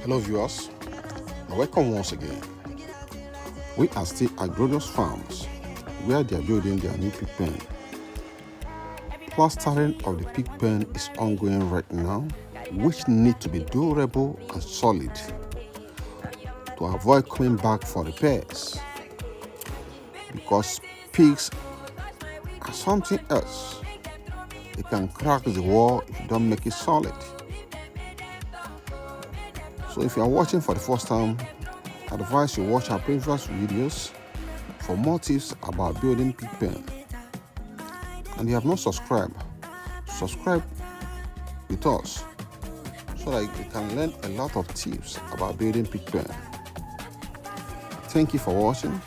Hello viewers, and welcome once again. We are still at Glorious Farms, where they are building their new Pigpen. Plastering of the Pigpen is ongoing right now, which need to be durable and solid to avoid coming back for repairs. Because pigs are something else. They can crack the wall if you don't make it solid. So if you are watching for the first time, I advise you watch our previous videos for more tips about building Pigpen. And if you have not subscribed, subscribe with us so that you can learn a lot of tips about building Pigpen. Thank you for watching.